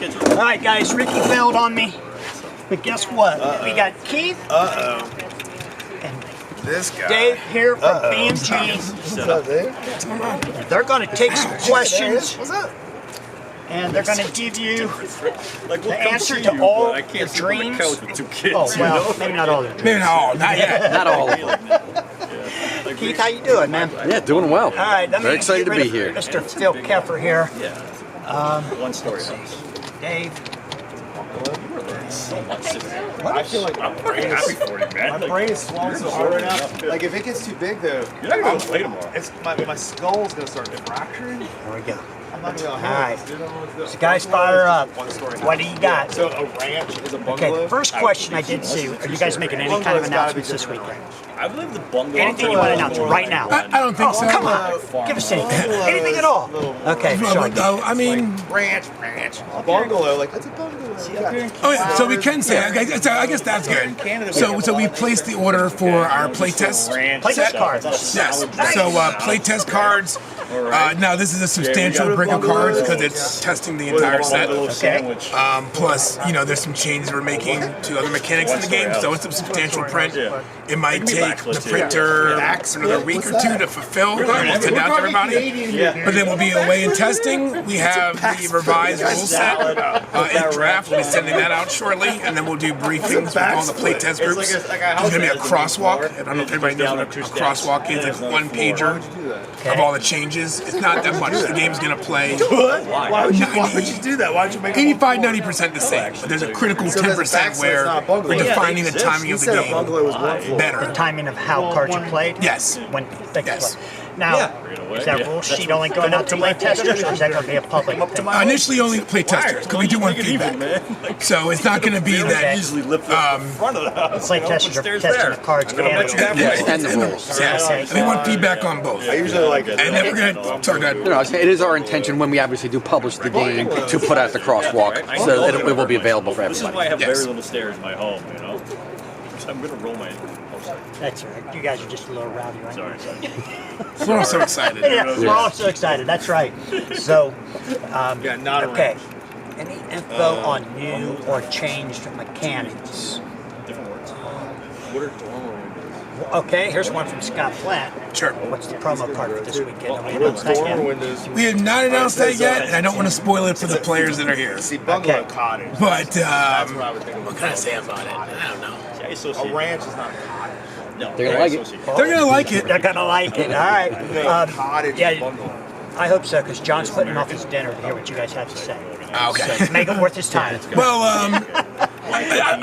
All right, guys, Ricky failed on me. But guess what? We got Keith and this guy. Dave here from BMG. What's up, Dave? They're going to take some questions. What's up? And they're going to give you the answer to all your dreams. Oh, well, maybe not all of them. Maybe not all, not yet. Not all of them. Keith, how you doing, man? Yeah, doing well. All right, let me Very excited get to rid be of here. Mr. Phil Keffer here. One story. Dave. I feel like my brain Happy for you, man. my brain is swollen so hard right now. Like if it gets too big, though, You're not gonna play tomorrow. it's my skull's gonna start fracturing. There we go. I'm not gonna All right. So guys, fire up. What do you got? So a ranch is a bungalow. Okay, the first question I did see, are you guys making any kind of announcements this weekend? I believe the bungalow. Anything you want to announce right now? I don't think Oh, so. come on. Give us anything. Anything at all. Okay, Sean. I mean, Ranch. A bungalow, like that's a bungalow. oh yeah, so we can say, I guess that's good. So we placed the order for our playtest. Playtest cards. Yes. So playtest cards. Now this is a substantial break of cards because it's testing the entire set. Okay. Plus, there's some changes we're making to other mechanics in the game, so it's a substantial print. It might take the printer another week or two to fulfill. We'll send out to everybody. But then we'll be away in testing. We have the revised rule set in draft. We'll be sending that out shortly, and then we'll do briefings with all the playtest groups. There's going to be a crosswalk. I don't know if everybody knows what a crosswalk is. It's one pager of all the changes. It's not that much. The game's going to play. Why would you do that? Why would you make 85-90% the same, but there's a critical 10% where we're defining the timing of the game better. The timing of how cards are played? Yes. When they Yes. play. Now, is that rule sheet only going out to play testers, or is that going to be a public thing? Initially, only play testers because we do want feedback. So it's not going to be that. Usually lift the front of the house. Play testers are testing the cards and And the rules. Yes. And we want feedback on both. I usually like it. And then we're going to. Sorry, go ahead. No, it is our intention when we obviously do publish the game to put out the crosswalk, so it will be available for This is why I everybody. have very little stairs in my home, you know? So I'm gonna roll my. Oh, sorry. That's all right. You guys are just a little rowdy right now. Sorry. We're all so excited. Yeah, we're all so excited. That's right. So, not a okay. Any info on new or changed mechanics? Different words. What are dormer windows? Okay, here's one from Scott Platt. Sure. What's the promo card for this weekend? Have we announced that yet? windows. We have not announced that yet, and I don't want to spoil it for the players that are here. See, bungalow Okay. cottage. But That's what I would think of. what can I say about it? I don't know. See, I associate. A ranch is not a cottage. No, They're gonna like it. associate. They're going to like it. They're gonna like it. All right. Cottage yeah, bungalow. I hope so, because John's putting off his dinner to hear what you guys have to say. Okay. So make it worth his time. Well,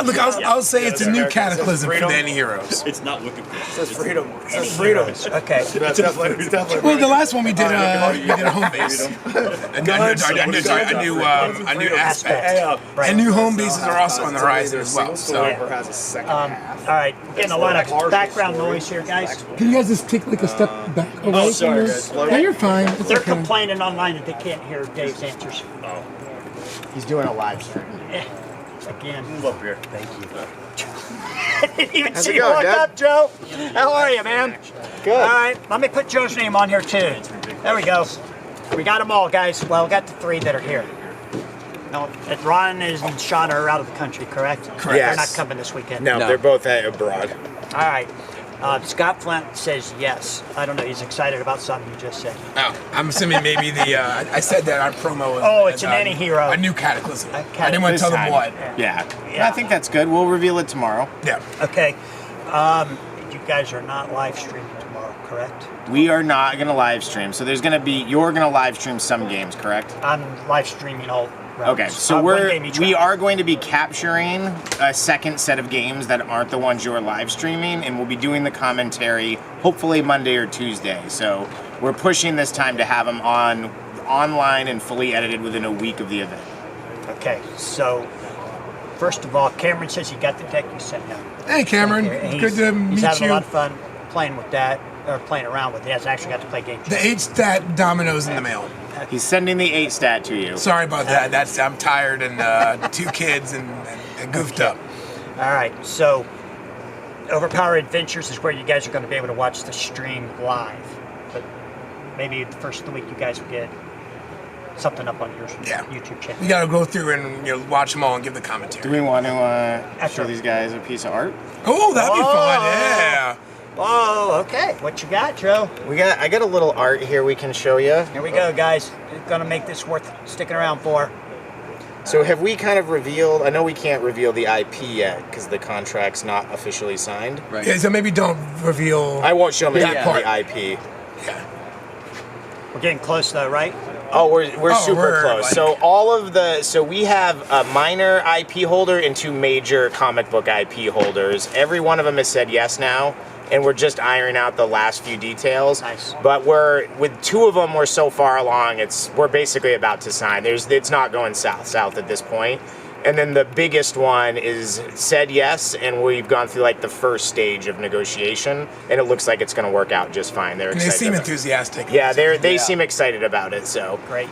look, I'll say it's a new cataclysm for the anti-heroes. It's not wicked. It's freedom. It's freedom. Okay. It's definitely Well, the last one we did a home base, a new aspect, Right. and new home bases are also on the horizon as well. So, has a second half. All right, getting a lot of background noise here, guys. Can you guys just take like a step back away sorry, from guys. this? Yeah, you're fine. It's They're okay. complaining online that they can't hear Dave's answers. He's doing a live stream. Again. Move up here. Thank you. I didn't even How's see it you going, walk Dad? up, Joe. How are you, man? Good. All right, let me put Joe's name on here too. There we go. We got them all, guys. Well, we got the three that are here. No, Ron and Sean are out of the country, correct? Correct. They're Yes. not coming this weekend. No, No. they're both abroad. All right. Scott Flint says yes. I don't know. He's excited about something you just said. oh, I'm assuming maybe I said that our promo was. Oh, it's an anti-hero. A new cataclysm. A I didn't want to tell them what. Yeah. I think that's good. We'll reveal it tomorrow. Yeah. Okay. You guys are not live streaming tomorrow, correct? We are not going to live stream. So you're going to live stream some games, correct? I'm live streaming all rounds. Okay, so one game each we round. are going to be capturing a second set of games that aren't the ones you're live streaming, and we'll be doing the commentary hopefully Monday or Tuesday. So we're pushing this time to have them online and fully edited within a week of the event. Okay, so first of all, Cameron says he got the deck you sent him. Hey, Cameron. And Good to he's meet having a you. lot of fun playing with that, or playing around with it. He hasn't actually got to play games. The 8-stat dominoes in the mail. He's sending the 8 stat to you. Sorry about that. I'm tired and 2 kids and goofed up. All right, so OverPower Adventures is where you guys are going to be able to watch the stream live. But maybe the first of the week you guys will get something up on your Yeah. YouTube channel. You gotta go through and watch them all and give the commentary. Do we want to show these guys a piece of art? Oh, that'd be fun. Yeah. Oh, okay. What you got, Joe? I got a little art here we can show you. Here we go, guys. It's gonna make this worth sticking around for. So have we kind of revealed? I know we can't reveal the IP yet because the contract's not officially signed. Right. Yeah, so maybe don't reveal. I won't show me that part. the IP. Yeah. We're getting close, though, right? Oh, we're super we're close. like- So we have a minor IP holder and 2 major comic book IP holders. Every one of them has said yes now, and we're just ironing out the last few details. Nice. But with 2 of them, we're so far along. We're basically about to sign. It's not going south at this point. And then the biggest one is said yes, and we've gone through like the first stage of negotiation, and it looks like it's going to work out just fine. They're And they excited. seem about it. enthusiastic. Yeah, they seem excited about it. So Great.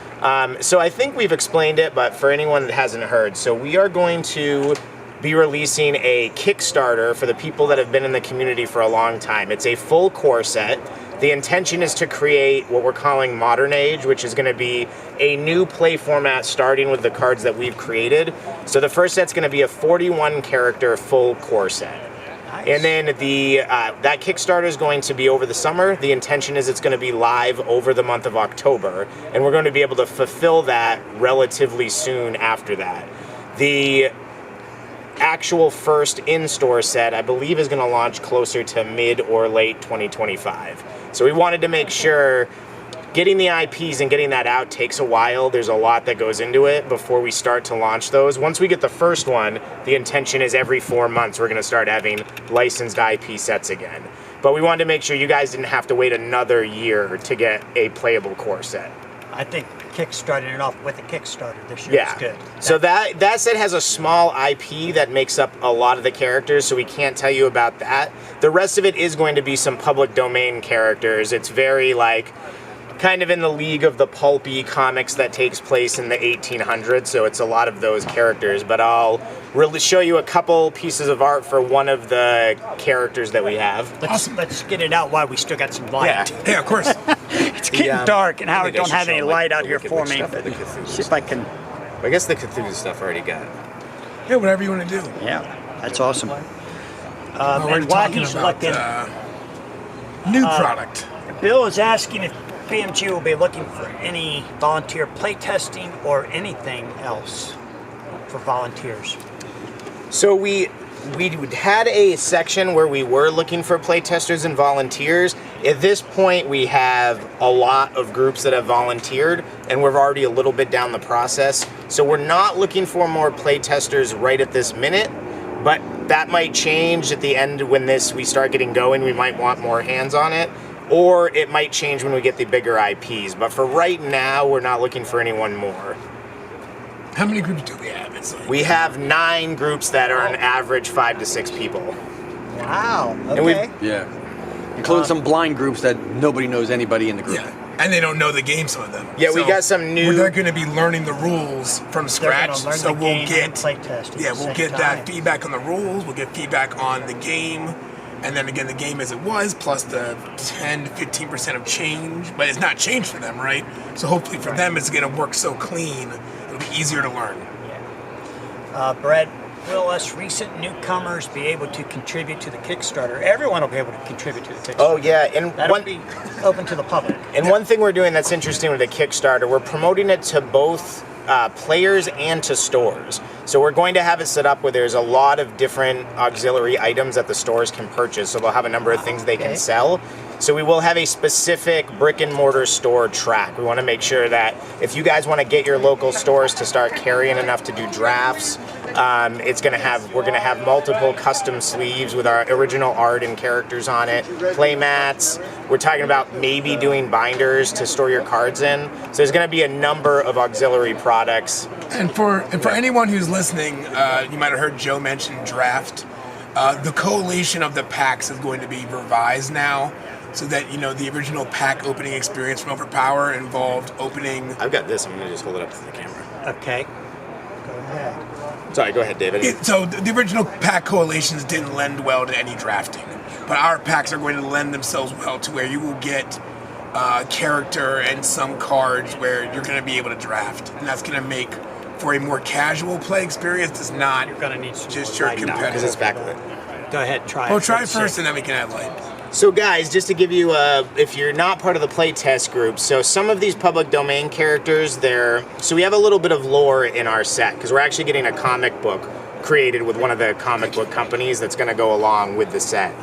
So I think we've explained it, but for anyone that hasn't heard, so we are going to be releasing a Kickstarter for the people that have been in the community for a long time. It's a full core set. The intention is to create what we're calling Modern Age, which is going to be a new play format starting with the cards that we've created. So the first set's going to be a 41 character full core set. Nice. And then that Kickstarter is going to be over the summer. The intention is it's going to be live over the month of October, and we're going to be able to fulfill that relatively soon after that. The actual first in-store set, I believe, is going to launch closer to mid or late 2025. So we wanted to make sure getting the IPs and getting that out takes a while. There's a lot that goes into it before we start to launch those. Once we get the first one, the intention is every 4 months we're going to start having licensed IP sets again. But we wanted to make sure you guys didn't have to wait another year to get a playable core set. I think kickstarting it off with a Kickstarter this year Yeah. is good. So that set has a small IP that makes up a lot of the characters, so we can't tell you about that. The rest of it is going to be some public domain characters. It's very kind of in the league of the pulpy comics that takes place in the 1800s, so it's a lot of those characters. But I'll really show you a couple pieces of art for one of the characters that we have. Let's get it out while we still got some light. Yeah, of course. It's getting dark, and Howard maybe I don't should have show any them, light like, out the here Wicked for Witch me. stuff or But the Cthulhu see if I can. I guess the Cthulhu stuff already got. Yeah, whatever you want to do. Yeah, that's awesome. We're And while talking he's about looking, new product. Bill is asking if BMG will be looking for any volunteer playtesting or anything else for volunteers. So we had a section where we were looking for playtesters and volunteers. At this point, we have a lot of groups that have volunteered, and we're already a little bit down the process. So we're not looking for more playtesters right at this minute, but that might change at the end when we start getting going. We might want more hands on it, or it might change when we get the bigger IPs. But for right now, we're not looking for anyone more. How many groups do we have? We have 9 groups that are an average 5 to 6 people. Wow. And we've- Okay. Yeah. Including some blind groups that nobody knows anybody in the group. Yeah, and they don't know the game, some of them. Yeah, we got some new- They're going to be learning the rules from They're gonna scratch, learn so the we'll game get and playtest at yeah, the we'll same get time. that feedback on the rules. We'll get feedback on the game, and then again the game as it was, plus the 10 to 15% of change. But it's not change for them, right? So hopefully for them, it's going to work so clean, it'll be easier to learn. Brett, will us recent newcomers be able to contribute to the Kickstarter? Everyone will be able to contribute to the Kickstarter. Oh yeah, and That'll be open to the public. And one thing we're doing that's interesting with the Kickstarter, we're promoting it to both players and to stores. So we're going to have it set up where there's a lot of different auxiliary items that the stores can purchase. So they'll have a number of things they can sell. So we will have a specific brick and mortar store track. We want to make sure that if you guys want to get your local stores to start carrying enough to do drafts, we're gonna have multiple custom sleeves with our original art and characters on it, play mats. We're talking about maybe doing binders to store your cards in. So there's gonna be a number of auxiliary products. And for anyone who's listening, you might have heard Joe mention draft. The collation of the packs is going to be revised now, so that the original pack opening experience from OverPower involved opening. I've got this. I'm gonna just hold it up to the camera. Okay. Go ahead. Sorry, go ahead, David. So the original pack coalitions didn't lend well to any drafting, but our packs are going to lend themselves well to where you will get character and some cards where you're going to be able to draft, and that's going to make for a more casual play experience. It's not You're gonna need some just more your light now. Because competitive. it's backlit. Go ahead, try it. Well, try it Let's first, see. and then we can add light. So guys, just to give you if you're not part of the playtest group, so some of these public domain characters, so we have a little bit of lore in our set, because we're actually getting a comic book created with one of the comic book companies that's going to go along with the set.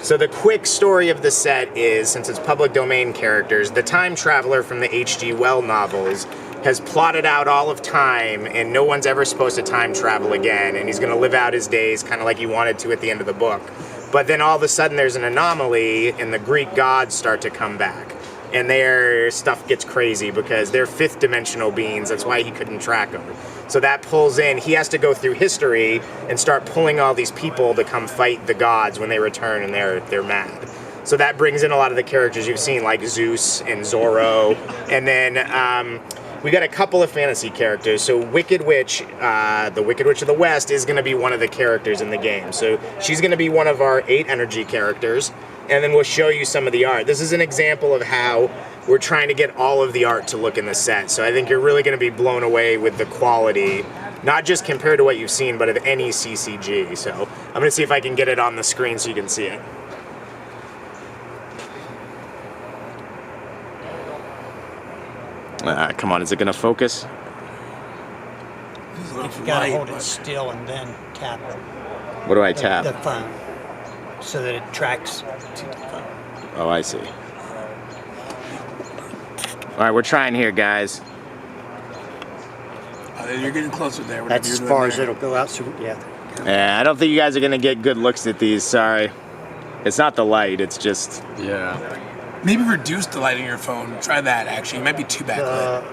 So the quick story of the set is, since it's public domain characters, the time traveler from the H.G. Wells novels has plotted out all of time, and no one's ever supposed to time travel again, and he's going to live out his days kind of like he wanted to at the end of the book. But then all of a sudden there's an anomaly, and the Greek gods start to come back. And their stuff gets crazy because they're fifth dimensional beings. That's why he couldn't track them. So that pulls in, he has to go through history and start pulling all these people to come fight the gods when they return, and they're mad. So that brings in a lot of the characters you've seen, like Zeus and Zorro. And then we got a couple of fantasy characters. So Wicked Witch, the Wicked Witch of the West, is going to be one of the characters in the game. So she's going to be one of our 8 energy characters. And then we'll show you some of the art. This is an example of how we're trying to get all of the art to look in the set. So I think you're really going to be blown away with the quality, not just compared to what you've seen, but of any CCG. So I'm going to see if I can get it on the screen so you can see it. Come on, is it going to focus? Just a little You gotta light, hold it but- still and then tap it. What do I The tap? phone, so that it tracks to the phone. Oh, I see. All right, we're trying here, guys. You're getting closer there. whatever That's you're as doing far as there. it'll go out. So yeah. Yeah, I don't think you guys are going to get good looks at these, sorry. It's not the light, it's just... Yeah. Maybe reduce the light on your phone. Try that, actually. It might be too backlit.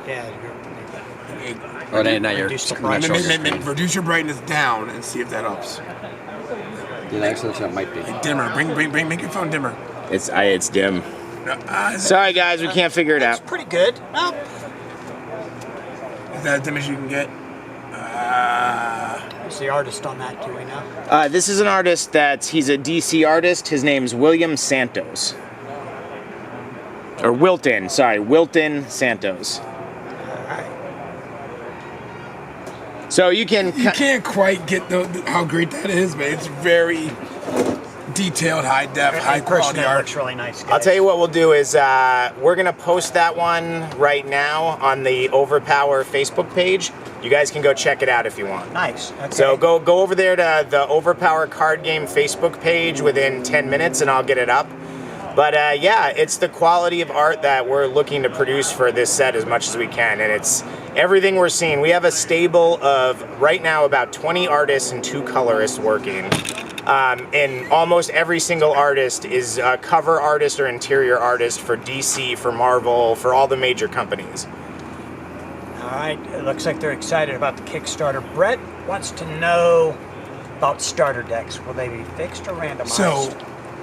Yeah. Or now you're Reduce the not brightness. showing your Maybe screen. reduce your brightness down and see if that helps. Yeah, actually, that might be. Dimmer. Make your phone dimmer. It's dim. Is Sorry, guys, we can't figure it That's out. pretty good. Oh, that as dim as you can get? who's the artist on that? Do we know? This is an artist he's a DC artist. His name's William Santos. Or Wilton Wilton Santos. All right. So you can... You can't quite get how great that is, man. It's very detailed, high def, high In person, quality it art. looks really nice. I'll tell you what we'll do is we're going to post that one right now on the OverPower Facebook page. You guys can go check it out if you want. Nice. Okay. So go over there to the OverPower card game Facebook page within 10 minutes and I'll get it up. But yeah, it's the quality of art that we're looking to produce for this set as much as we can, and it's everything we're seeing. We have a stable of, right now, about 20 artists and 2 colorists working. And almost every single artist is a cover artist or interior artist for DC, for Marvel, for all the major companies. All right. It looks like they're excited about the Kickstarter. Brett wants to know about starter decks. Will they be fixed or randomized? So,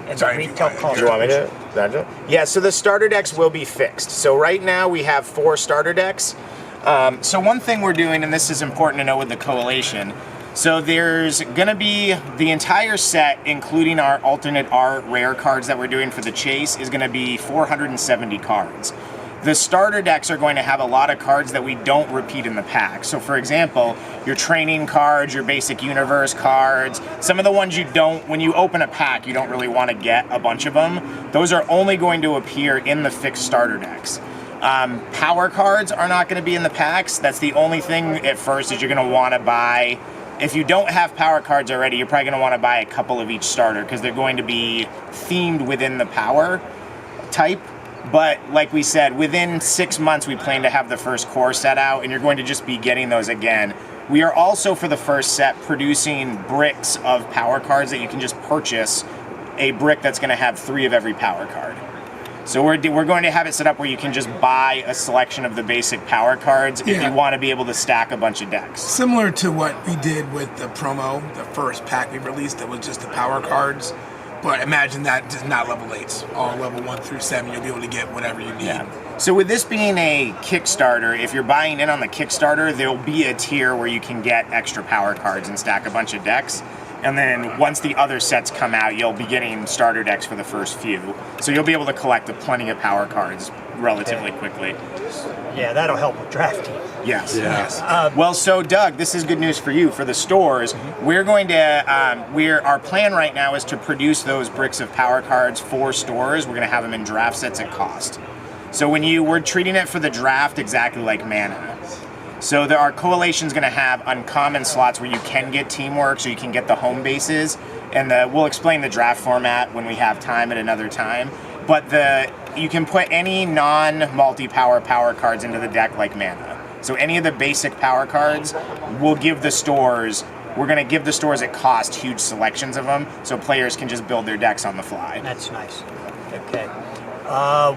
and sorry, the retail cost. Do you want me to? Yeah, so the starter decks will be fixed. So right now we have 4 starter decks. So one thing we're doing, and this is important to know with the Coalition, so there's going to be the entire set, including our alternate art rare cards that we're doing for the chase, is going to be 470 cards. The starter decks are going to have a lot of cards that we don't repeat in the pack. So for example, your training cards, your basic universe cards, some of the ones you don't, when you open a pack, you don't really want to get a bunch of them. Those are only going to appear in the fixed starter decks. Power cards are not going to be in the packs. That's the only thing at first is you're going to want to buy. If you don't have power cards already, you're probably going to want to buy a couple of each starter because they're going to be themed within the power type. But like we said, within 6 months, we plan to have the first core set out, and you're going to just be getting those again. We are also, for the first set, producing bricks of power cards that you can just purchase a brick that's going to have 3 of every power card. So we're going to have it set up where you can just buy a selection of the basic power cards if you want to be able to stack a bunch of decks. Similar to what we did with the promo, the first pack we released that was just the power cards. But imagine that just not level 8s, all level 1 through 7. You'll be able to get whatever you need. Yeah. So with this being a Kickstarter, if you're buying in on the Kickstarter, there'll be a tier where you can get extra power cards and stack a bunch of decks. And then once the other sets come out, you'll be getting starter decks for the first few. So you'll be able to collect plenty of power cards relatively quickly. Yeah, that'll help with drafting. Yes. Yeah. Yes. Well, so Doug, this is good news for you. For the stores, we're going to. Our plan right now is to produce those bricks of power cards for stores. We're going to have them in draft sets at cost. So we're treating it for the draft exactly like Mana. So our coalition's going to have uncommon slots where you can get teamwork, so you can get the home bases, and we'll explain the draft format when we have time at another time. But you can put any non-multi-power power cards into the deck like Mana. So any of the basic power cards, we're going to give the stores at cost huge selections of them, so players can just build their decks on the fly. That's nice. Okay.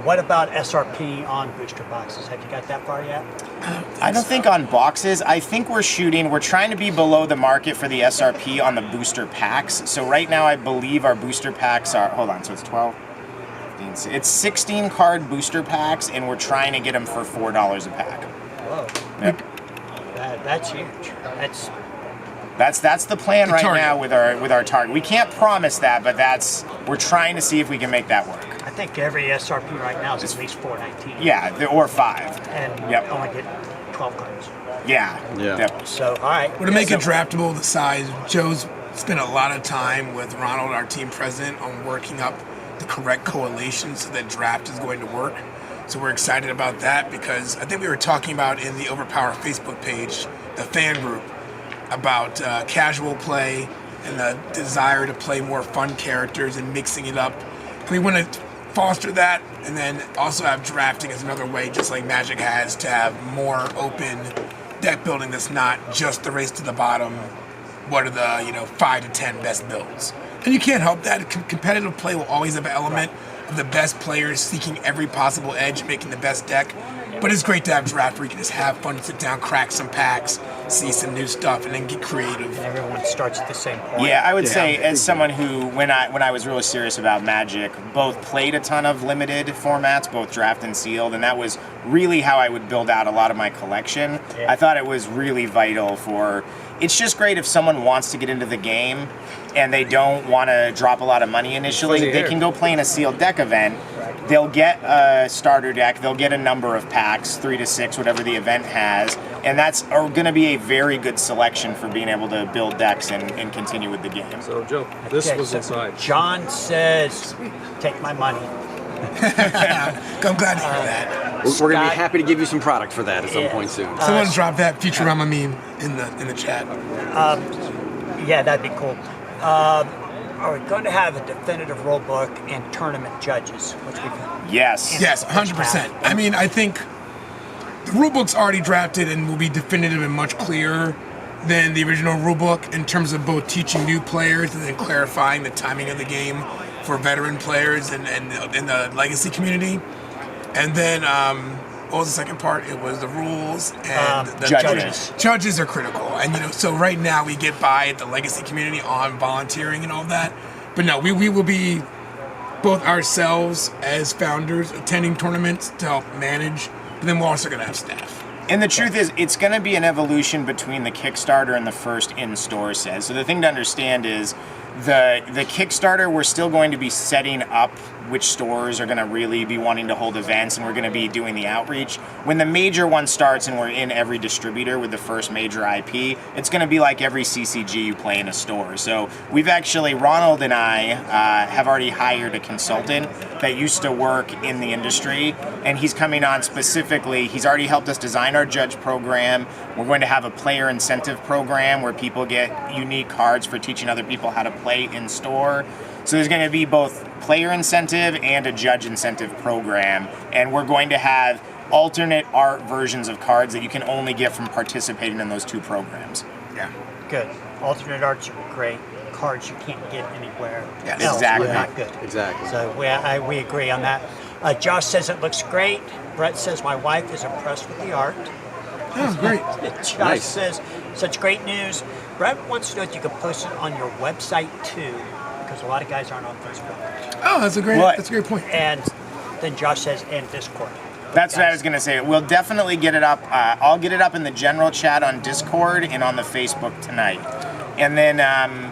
What about SRP on booster boxes? Have you got that far yet? I don't think on boxes. I think we're trying to be below the market for the SRP on the booster packs. So right now I believe our booster packs are, hold on, so it's 12? It's 16 card booster packs, and we're trying to get them for $4 a pack. Whoa. Yep. That's huge. That's the plan right target. now with our target. We can't promise that, but we're trying to see if we can make that work. I think every SRP right now is at least 419. Yeah, or 5. And Yep. only get 12 cards. Yeah. Yeah. Yep. So, all right. Well, to make it So- draftable, the size, Joe's spent a lot of time with Ronald, our team president, on working up the correct coalition so that draft is going to work. So we're excited about that because I think we were talking about in the OverPower Facebook page, the fan group, about casual play and the desire to play more fun characters and mixing it up. And we want to foster that and then also have drafting as another way, just like Magic has, to have more open deck building that's not just the race to the bottom. What are the 5 to 10 best builds? And you can't help that. Competitive play will always have an element of the best players seeking every possible edge, making the best deck. But it's great to have draft where you can just have fun, sit down, crack some packs, see some new stuff, and then get creative. Everyone starts at the same point. Yeah, I would say as someone who, when I was really serious about Magic, both played a ton of limited formats, both draft and sealed, and that was really how I would build out a lot of my collection. Yeah. I thought it was really vital for. It's just great if someone wants to get into the game and they don't want to drop a lot of money initially. They can go play in a sealed deck event. They'll get a starter deck. They'll get a number of packs, 3 to 6, whatever the event has, and that's going to be a very good selection for being able to build decks and continue with the game. So, Joe, this Okay, was so inside. John says, take my money. I'm glad to hear that. We're going to be Scott- happy to give you some product for that at some Yeah. point soon. Someone drop that Futurama meme in the chat. Yeah, that'd be cool. Are we going to have a definitive rule book and tournament judges? Which we Yes. Yes, 100%. I mean, I think the rulebook's already drafted and will be definitive and much clearer than the original rulebook in terms of both teaching new players and then clarifying the timing of the game for veteran players and in the legacy community. And then, what was the second part? It was the rules and the Judges. Judges are critical. And, so right now we get by at the legacy community on volunteering and all that. But no, we will be both ourselves as founders attending tournaments to help manage, but then we're also going to have staff. And the truth is, it's going to be an evolution between the Kickstarter and the first in-store set. So the thing to understand is the Kickstarter, we're still going to be setting up which stores are going to really be wanting to hold events, and we're going to be doing the outreach. When the major one starts and we're in every distributor with the first major IP, it's going to be like every CCG you play in a store. So we've actually, Ronald and I have already hired a consultant that used to work in the industry, and he's coming on specifically. He's already helped us design our judge program. We're going to have a player incentive program where people get unique cards for teaching other people how to play in store. So there's going to be both player incentive and a judge incentive program, and we're going to have alternate art versions of cards that you can only get from participating in those two programs. Yeah. good. Alternate arts are great. Cards you can't get anywhere Yes, else exactly. are not good. Exactly. So we agree on that. Josh says it looks great. Brett says my wife is impressed with the art. Oh, great. Josh Nice. says such great news. Brett wants to know if you can post it on your website too, because a lot of guys aren't on Facebook. Oh, that's a great point. And then Josh says, and Discord. That's what I was going to say. We'll definitely get it up. I'll get it up in the general chat on Discord and on the Facebook tonight. And then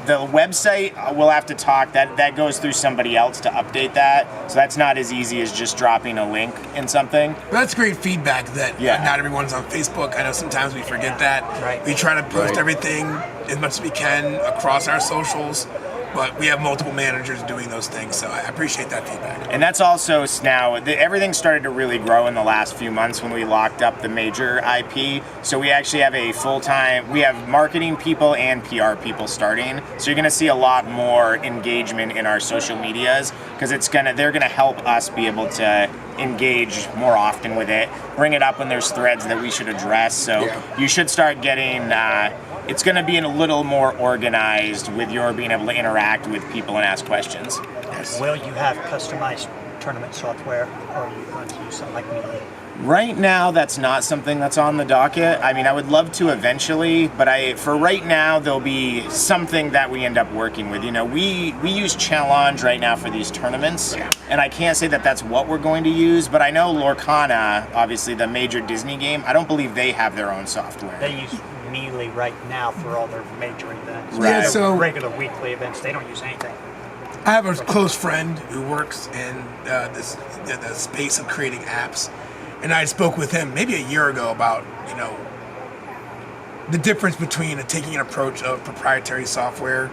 the website, we'll have to talk. That goes through somebody else to update that. So that's not as easy as just dropping a link in something. But that's great feedback that not everyone's on Facebook. I know sometimes we forget that. Right. We try to post everything as much as we can across our socials, but we have multiple managers doing those things, so I appreciate that feedback. And that's also now, everything started to really grow in the last few months when we locked up the major IP. So we actually have a full-time, we have marketing people and PR people starting. So you're gonna see a lot more engagement in our social medias, because they're gonna help us be able to engage more often with it, bring it up when there's threads that we should address. So you should start getting, it's going to be a little more organized with your being able to interact with people and ask questions. Yes. Will you have customized tournament software, or are you going to use something like Melee? Right now, that's not something that's on the docket. I mean, I would love to eventually, but for right now, there'll be something that we end up working with. You know, we use Challenge right now for these tournaments, and I can't say that that's what we're going to use, but I know Lorcana, obviously the major Disney game, I don't believe they have their own software. They use Melee right now for all their major events. Right. Their So regular weekly events, they don't use anything. I have a close friend who works in the space of creating apps, and I spoke with him maybe a year ago about, you know, the difference between taking an approach of proprietary software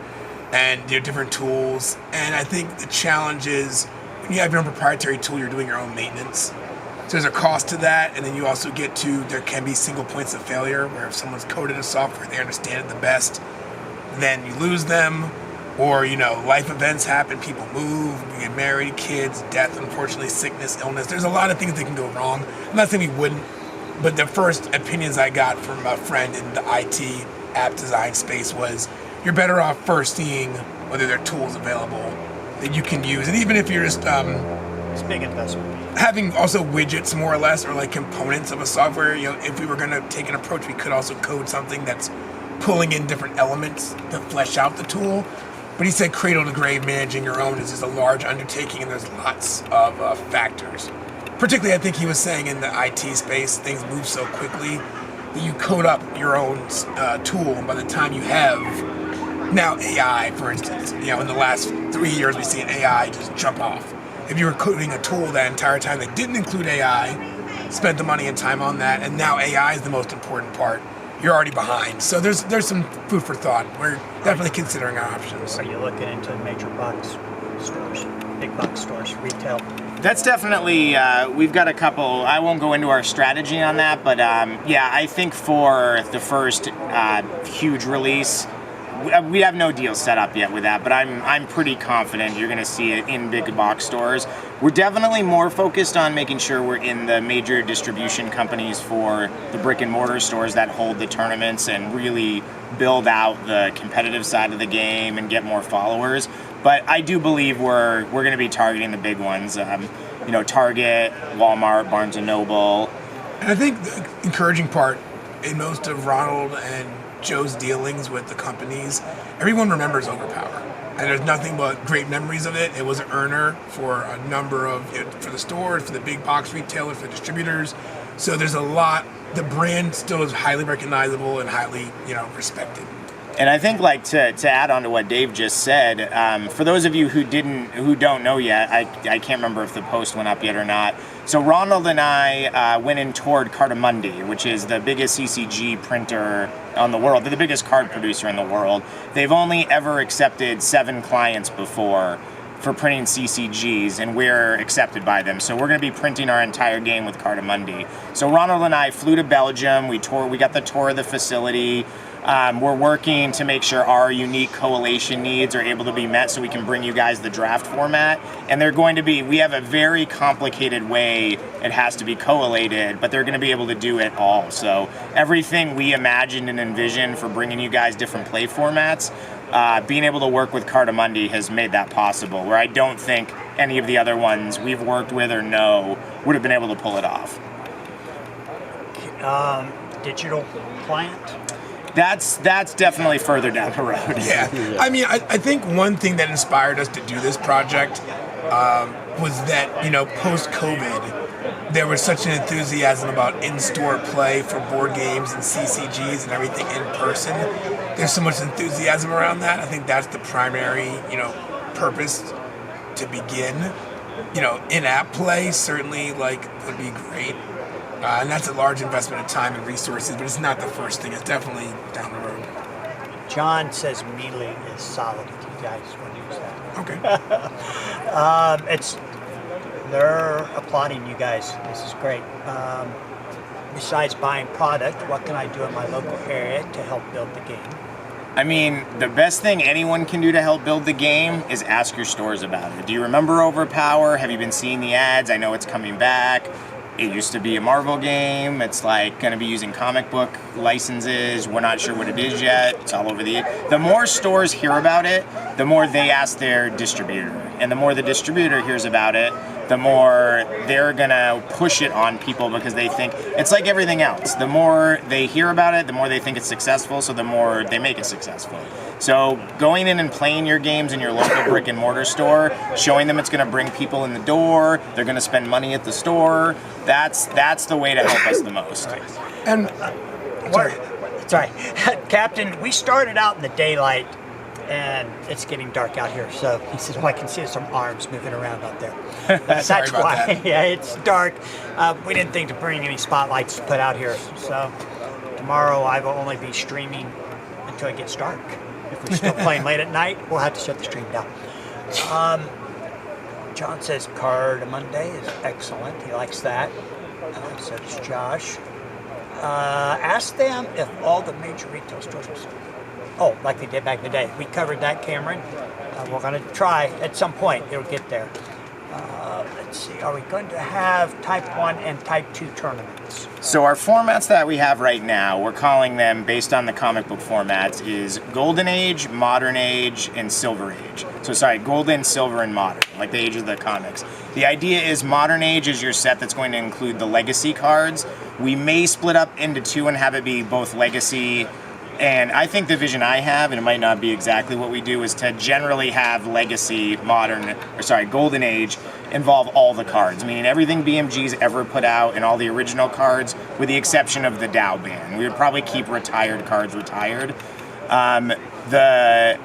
and your different tools. And I think the challenge is when you have your own proprietary tool, you're doing your own maintenance. So there's a cost to that, and then you also get to, there can be single points of failure where if someone's coded a software, they understand it the best, then you lose them, or, you know, life events happen, people move, we get married, kids, death, unfortunately, sickness, illness. There's a lot of things that can go wrong. I'm not saying we wouldn't, but the first opinions I got from a friend in the IT app design space was, you're better off first seeing whether there are tools available that you can use. And even if you're just It's a big investment. having also widgets more or less, or like components of a software, you know, if we were going to take an approach, we could also code something that's pulling in different elements to flesh out the tool. But he said cradle to grave managing your own is just a large undertaking, and there's lots of factors. Particularly, I think he was saying in the IT space, things move so quickly that you code up your own tool, and by the time you have now AI, for instance, you know, in the last 3 years we've seen AI just jump off. If you were coding a tool that entire time that didn't include AI, spent the money and time on that, and now AI is the most important part, you're already behind. So there's some food for thought. We're definitely considering our options. Are you looking into major box stores, big box stores, retail? That's definitely, we've got a couple, I won't go into our strategy on that, but yeah, I think for the first huge release, we have no deal set up yet with that, but I'm pretty confident you're going to see it in big box stores. We're definitely more focused on making sure we're in the major distribution companies for the brick and mortar stores that hold the tournaments and really build out the competitive side of the game and get more followers. But I do believe we're going to be targeting the big ones. You know, Target, Walmart, Barnes & Noble. And I think the encouraging part in most of Ronald and Joe's dealings with the companies, everyone remembers OverPower. And there's nothing but great memories of it. It was an earner for a number of, for the stores, for the big box retailers, for the distributors. So there's a lot, the brand still is highly recognizable and highly, you know, respected. And I think, like, to add on to what Dave just said, for those of you who don't know yet, I can't remember if the post went up yet or not. So Ronald and I went and toured Cartamundi, which is the biggest CCG printer on the world. They're the biggest card producer in the world. They've only ever accepted 7 clients before for printing CCGs, and we're accepted by them. So we're going to be printing our entire game with Cartamundi. So Ronald and I flew to Belgium. We got the tour of the facility. We're working to make sure our unique collation needs are able to be met so we can bring you guys the draft format. And they're going to be, we have a very complicated way it has to be collated, but they're going to be able to do it all. So everything we imagined and envisioned for bringing you guys different play formats, being able to work with Cartamundi has made that possible, where I don't think any of the other ones we've worked with or know would have been able to pull it off. Digital client? That's definitely further down the road. Yeah. I mean, I think one thing that inspired us to do this project was that, you know, post-COVID, there was such an enthusiasm about in-store play for board games and CCGs and everything in person. There's so much enthusiasm around that. I think that's the primary, purpose to begin. In-app play certainly would be great. And that's a large investment of time and resources, but it's not the first thing. It's definitely down the road. John says Melee is solid. If you guys want to use that. Okay. They're applauding you guys. This is great. Besides buying product, what can I do in my local area to help build the game? I mean, the best thing anyone can do to help build the game is ask your stores about it. Do you remember OverPower? Have you been seeing the ads? I know it's coming back. It used to be a Marvel game. It's going to be using comic book licenses. We're not sure what it is yet. It's all over the more stores hear about it, the more they ask their distributor. And the more the distributor hears about it, the more they're going to push it on people because they think it's like everything else. The more they hear about it, the more they think it's successful, so the more they make it successful. So going in and playing your games in your local brick and mortar store, showing them it's going to bring people in the door, they're going to spend money at the store, that's the way to help us the most. And sorry, Captain, we started out in the daylight and it's getting dark out here. So he says, I can see some arms moving around out there. That's why. That. Yeah, it's dark. We didn't think to bring any spotlights to put out here. So tomorrow I will only be streaming until it gets dark. If we're still playing late at night, we'll have to shut the stream down. John says Card Monday is excellent. He likes that. So does Josh. Ask them if all the major retail stores will sell. Oh, like they did back in the day. We covered that, Cameron. We're going to try at some point. It'll get there. Let's see. Are we going to have Type 1 and Type 2 tournaments? So our formats that we have right now, we're calling them, based on the comic book formats, is Golden Age, Modern Age, and Silver Age. So sorry, Golden, Silver, and Modern, like the age of the comics. The idea is Modern Age is your set that's going to include the Legacy cards. We may split up into two and have it be both Legacy. And I think the vision I have, and it might not be exactly what we do, is to generally have Legacy, Golden Age involve all the cards, meaning everything BMG's ever put out and all the original cards, with the exception of the Dow ban. We would probably keep retired cards retired. The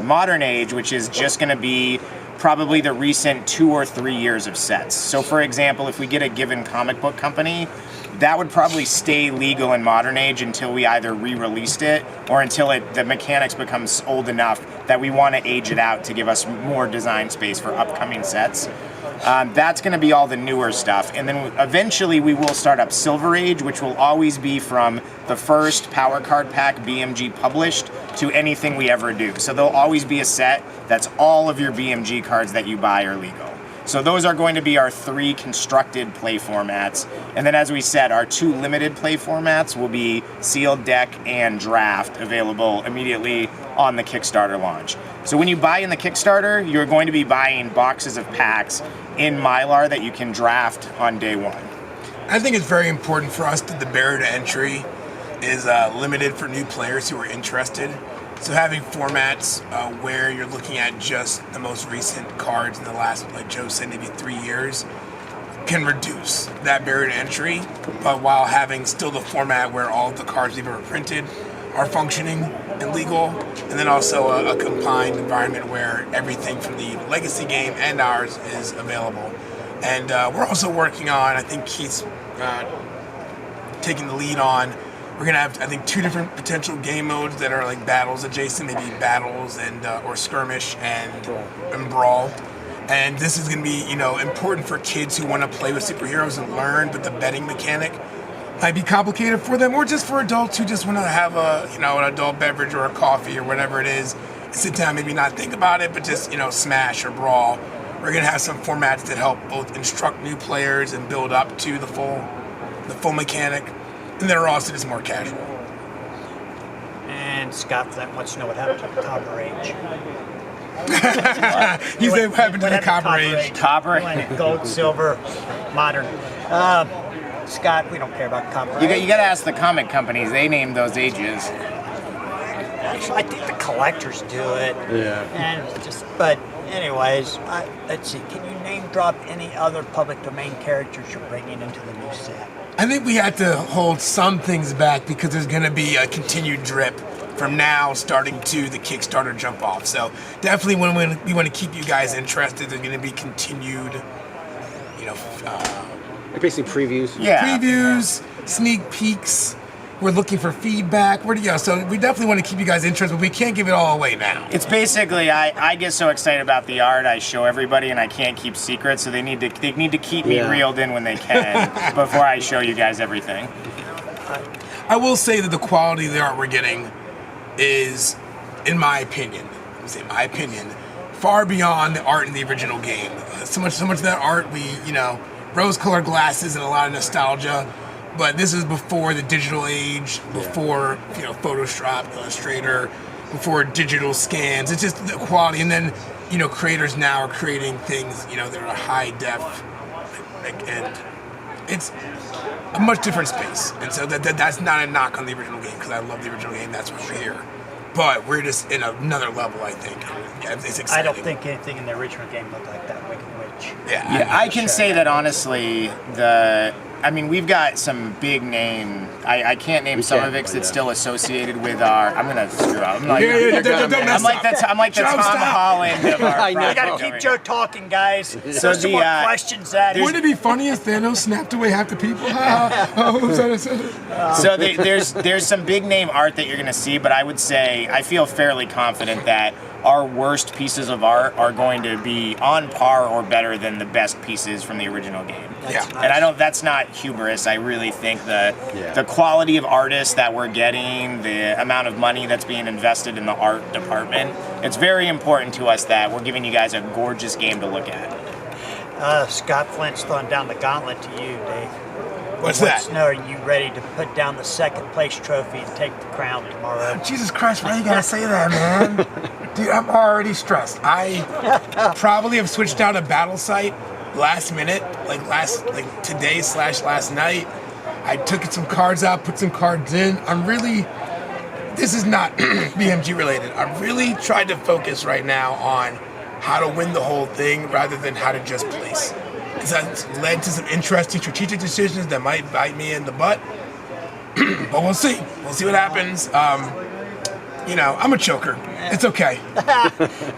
Modern Age, which is just going to be probably the recent 2 or 3 years of sets. So for example, if we get a given comic book company, that would probably stay legal in Modern Age until we either re-released it or until the mechanics becomes old enough that we want to age it out to give us more design space for upcoming sets. That's going to be all the newer stuff. And then eventually we will start up Silver Age, which will always be from the first Power Card Pack BMG published to anything we ever do. So there'll always be a set that's all of your BMG cards that you buy are legal. So those are going to be our 3 constructed play formats. And then as we said, our 2 limited play formats will be Sealed Deck and Draft, available immediately on the Kickstarter launch. So when you buy in the Kickstarter, you're going to be buying boxes of packs in Mylar that you can draft on day 1. I think it's very important for us that the barrier to entry is limited for new players who are interested. So having formats where you're looking at just the most recent cards in the last, like Joe said, maybe 3 years, can reduce that barrier to entry, but while having still the format where all of the cards we've ever printed are functioning and legal, and then also a combined environment where everything from the Legacy game and ours is available. And we're also working on, I think Keith's taking the lead on, we're gonna have, I think, 2 different potential game modes that are like battles adjacent, maybe battles and or skirmish and brawl. And this is gonna be, important for kids who want to play with superheroes and learn, but the betting mechanic might be complicated for them, or just for adults who just want to have an adult beverage or a coffee or whatever it is, sit down, maybe not think about it, but just smash or brawl. We're gonna have some formats that help both instruct new players and build up to the full mechanic. And they're also just more casual. And Scott Flint wants to know what happened to the Copper Age. He said what happened to the Copper Age. Copper? Gold, silver, modern. Scott, we don't care about Copper Age. You got to ask the comic companies. They name those ages. Actually, I think the collectors do it. Yeah. And but Anyways, let's see. Can you name drop any other public domain characters you're bringing into the new set? I think we had to hold some things back because there's going to be a continued drip from now starting to the Kickstarter jump off. So definitely when we want to keep you guys interested, there's going to be continued, Basically previews. Yeah. previews, sneak peeks. We're looking for feedback. So we definitely want to keep you guys interested, but we can't give it all away now. It's basically I get so excited about the art, I show everybody, and I can't keep secrets. So they need to keep me reeled in when they can before I show you guys everything. I will say that the quality of the art we're getting is, in my opinion, far beyond the art in the original game. So much of that art, rose-colored glasses and a lot of nostalgia. But this is before the digital age, before Photoshop, Illustrator, before digital scans. It's just the quality, and then creators now are creating things that are high def, and it's a much different space. And so that's not a knock on the original game because I love the original game. That's why we're here. But we're just in another level, I think. It's exciting. I don't think anything in the original game looked like that Wicked Witch. Yeah, I can say that honestly. We've got some big name. I can't name some of it because it's still associated with our. I'm gonna screw up. I'm like the Tom Holland of our. I know. We gotta keep Joe talking, guys. So There's some more questions that Wouldn't it be funny if Thanos snapped away half the people? So there's some big name art that you're gonna see, but I would say I feel fairly confident that our worst pieces of art are going to be on par or better than the best pieces from the original game. Yeah. And that's not humorous. I really think the quality of artists that we're getting, the amount of money that's being invested in the art department, it's very important to us that we're giving you guys a gorgeous game to look at. Scott Flint's throwing down the gauntlet to you, Dave. What's that? Are you ready to put down the second place trophy and take the crown tomorrow? Jesus Christ, why you gotta say that, man? Dude, I'm already stressed. I probably have switched out a battle site last minute, today/last night. I took some cards out, put some cards in. This is not BMG related. I'm really trying to focus right now on how to win the whole thing rather than how to just place. That's led to some interesting strategic decisions that might bite me in the butt. But we'll see. We'll see what happens. I'm a choker. It's okay.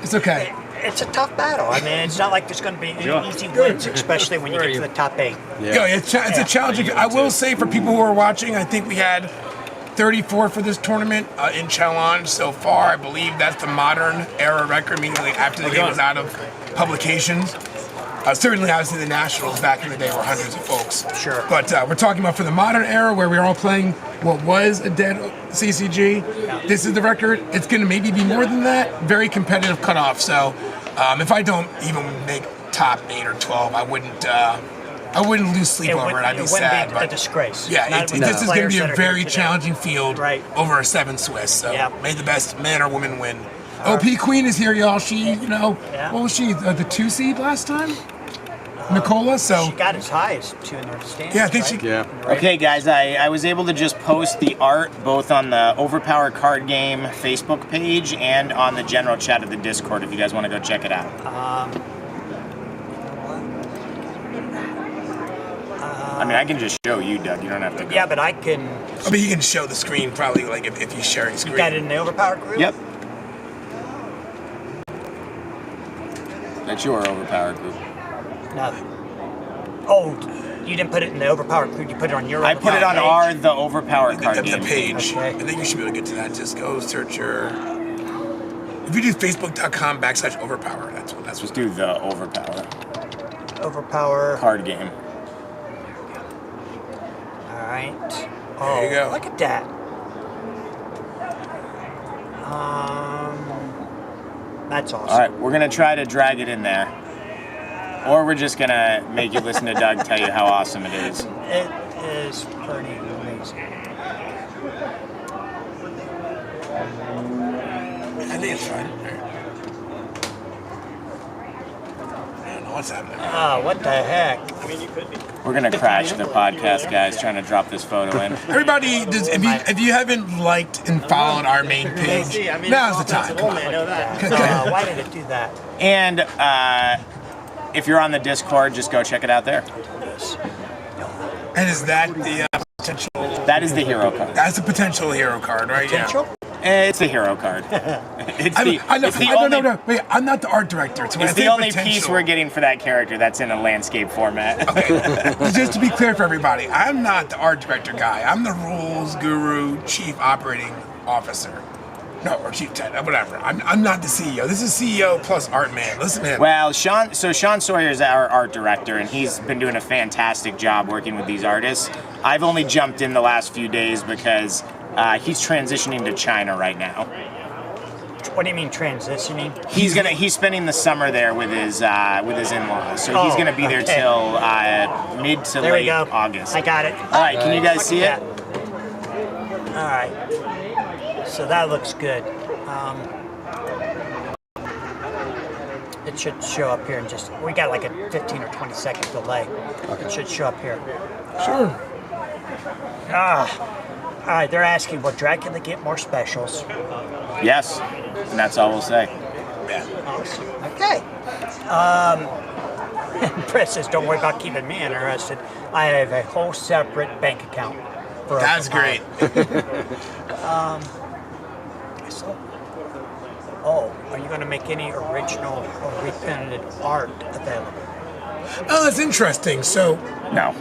It's okay. It's a tough battle. It's not like there's going to be any easy wins, especially when you get to the top 8. It's a challenging. I will say for people who are watching, I think we had 34 for this tournament in challenge so far. I believe that's the modern era record, meaning after the game was out of publications. Certainly, obviously, the Nationals back in the day were hundreds of folks. Sure. But we're talking about for the modern era where we're all playing what was a dead CCG. Yeah. This is the record. It's going to maybe be more than that. Very competitive cutoff. So if I don't even make top 8 or 12, I wouldn't lose sleep over it. I'd be sad. It wouldn't be a disgrace. Yeah, this is going to be a very challenging field right. over a 7 Swiss. So may the best man or woman win. OP Queen is here, y'all. She, what was she? The 2 seed last time? Nicola, so she got as high as 2 in the stands. Yeah, I think right? she. Yeah. Right. Okay, guys, I was able to just post the art both on the OverPower card game Facebook page and on the general chat of the Discord. If you guys want to go check it out. I can just show you, Doug. You don't have to go. Yeah, but I can. You can show the screen probably if you're sharing screen. You got it in the OverPower group. Yep. That's your OverPower group. No. Oh, you didn't put it in the OverPower group. You put it on your. I put it on the OverPower card game. The page. Okay. I think you should be able to get to that. Just go search your. If you do facebook.com/overpower, that's Just do the OverPower. OverPower card game. All right. There you go. Look at that. That's awesome. All right, we're gonna try to drag it in there, or we're just gonna make you listen to Doug tell you how awesome it is. It is pretty amazing. I think it's fine. I don't know what's happening. What the heck? We're gonna crash the podcast, guys, trying to drop this photo in. Everybody, if you haven't liked and followed our main page, now's the time. Come on. Why did it do that? And if you're on the Discord, just go check it out there. And is that the potential? That is the hero card. That's a potential hero card, right? Potential? It's the hero card. It's the No. Wait, I'm not the art director. So it's the only piece we're getting for that character that's in a landscape format. Okay. Just to be clear for everybody, I'm not the art director guy. I'm the rules guru, chief operating officer. No, or chief tech, whatever. I'm not the CEO. This is CEO plus art man. Listen to him. Well, Sean Sawyer is our art director, and he's been doing a fantastic job working with these artists. I've only jumped in the last few days because he's transitioning to China right now. What do you mean transitioning? He's spending the summer there with his in-laws, so he's gonna be there till mid to late August. I got it. All right, can you guys see it? All right. So that looks good. It should show up here in just. We got like a 15 or 20 second delay. It should show up here. Sure. All right. They're asking, will Dracula get more specials? Yes, and that's all we'll say. Awesome. Okay. Chris says, don't worry about keeping me interested. I have a whole separate bank account. For That's great. Are you going to make any original or reprinted art available? Oh, that's interesting. So, No.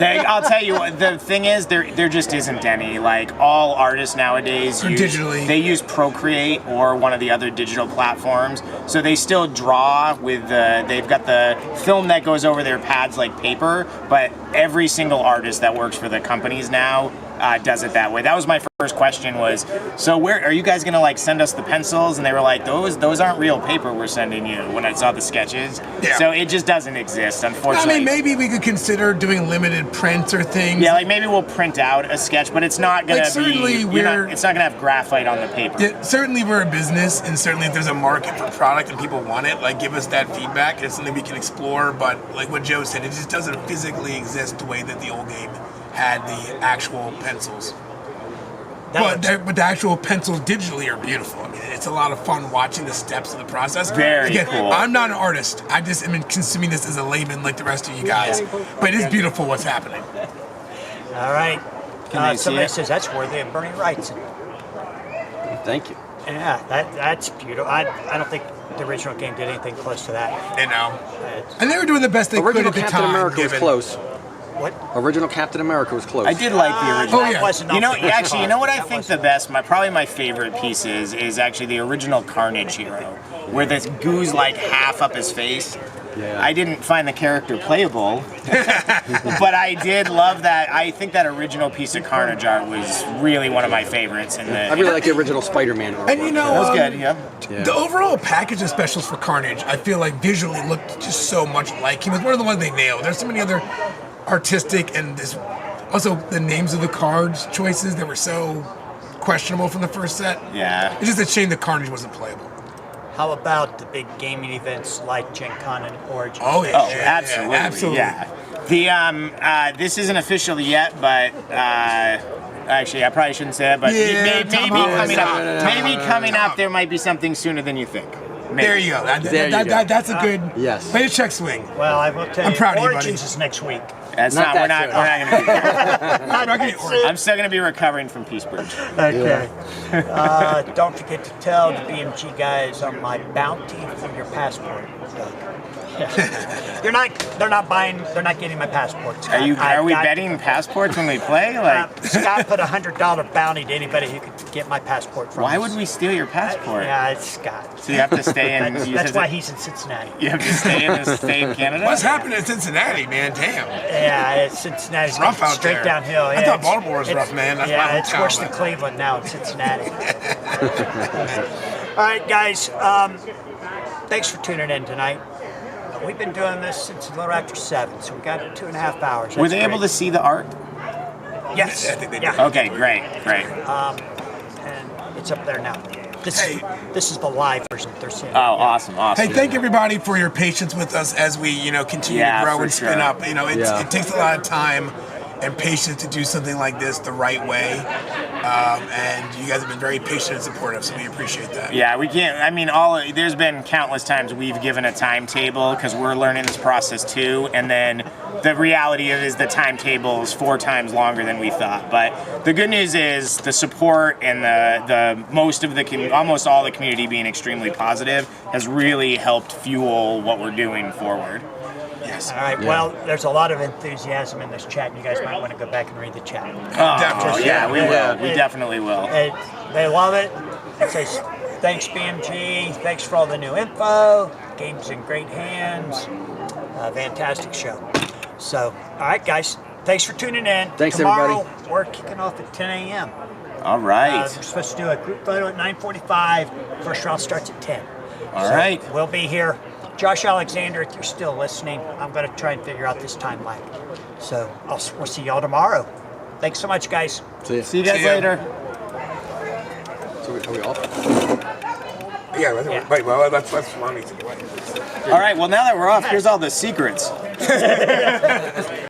I'll tell you what, the thing is, there just isn't any. Like, all artists nowadays digitally. Use Procreate or one of the other digital platforms. So they still draw with they've got the film that goes over their pads like paper, but every single artist that works for the companies now does it that way. That was my first question was, so where are you guys gonna like send us the pencils? And they were like, those aren't real paper we're sending you when I saw the sketches. Yeah. So it just doesn't exist, unfortunately. I mean, maybe we could consider doing limited prints or things. Yeah, like maybe we'll print out a sketch, but it's not gonna it's not gonna have graphite on the paper. Yeah, certainly we're a business, and certainly if there's a market for product and people want it, like give us that feedback. It's something we can explore, but like what Joe said, it just doesn't physically exist the way that the old game had the actual pencils. But the actual pencils digitally are beautiful. I mean, it's a lot of fun watching the steps of the process. Very cool. I'm not an artist. I just am consuming this as a layman like the rest of you guys. But it is beautiful what's happening. All right. Somebody says that's worthy of Bernie Wrightson. Thank you. Yeah, that's beautiful. I don't think the original game did anything close to that. You know. And they were doing the best they could at the Captain time. America was close. What? Original Captain America was close. I did like the original. Oh, yeah. You know what I think the best, probably my favorite piece is actually the original Carnage hero, where this goo's like half up his face. Yeah. I didn't find the character playable, but I did love that. I think that original piece of Carnage art was really one of my favorites. I really like the original Spider-Man artwork. And you know, that was good. Yeah. The overall package of specials for Carnage, I feel like visually looked just so much like him. It was one of the ones they nailed. There's so many other artistic and also the names of the cards choices that were so questionable from the first set. Yeah. It's just a shame that Carnage wasn't playable. How about the big gaming events like Gen Con and Origins? Oh yeah, absolutely. absolutely. Yeah. This isn't official yet, but actually, I probably shouldn't say that. But maybe coming up, there might be something sooner than you think. Maybe. There you go. That's a good. Yes. Way to check swing. Well, I will tell I'm you, proud of you, Origins buddy. is next week. That's Not we're that not going to do that. I'm not gonna get Origins. I'm still going to be recovering from Peace Bridge. Okay. Don't forget to tell the BMG guys on my bounty for your passport. Yeah. They're not getting my passport. Scott. Are we betting passports when we play? Like, Scott put $100 bounty to anybody who could get my passport from why us. would we steal your passport? Yeah, it's Scott. So you have to stay in. That's why he's in Cincinnati. You have to stay in Canada. What's happening in Cincinnati, man? Damn. Yeah, it's Cincinnati's rough out straight there. downhill. I Yeah, thought Baltimore was rough, man. That's my it's hometown, worse than but- Cleveland now in Cincinnati. All right, guys. Thanks for tuning in tonight. We've been doing this since a little after 7, so we got 2.5 hours. Were they able to see the art? Yes. I think they did. Yeah. Okay, great. And it's up there now. This is the live version that they're seeing. Oh, awesome. Hey, thank everybody for your patience with us as we, continue to grow for and spin sure. up. It takes a lot of time and patience to do something like this the right way. And you guys have been very patient and supportive, so we appreciate that. Yeah, we can't. I mean, there's been countless times we've given a timetable because we're learning this process too, and then the reality is the timetable is 4 times longer than we thought. But the good news is the support and almost all the community being extremely positive has really helped fuel what we're doing forward. Yes. All right. Well, there's a lot of enthusiasm in this chat, and you guys might want to go back and read the chat. Definitely. Yeah, we will. We definitely will. They love it. It says, thanks, BMG. Thanks for all the new info. Game's in great hands. Fantastic show. So, all right, guys. Thanks for tuning in. Thanks, Tomorrow, everybody. we're kicking off at 10 a.m. All right. We're supposed to do a group photo at 9:45. First round starts at 10. All right. We'll be here. Josh Alexander, if you're still listening, I'm going to try and figure out this time lag. So we'll see y'all tomorrow. Thanks so much, guys. See ya. See you guys later. So are we off? Yeah, wait, well, that's mommy. All right. Well, now that we're off, here's all the secrets.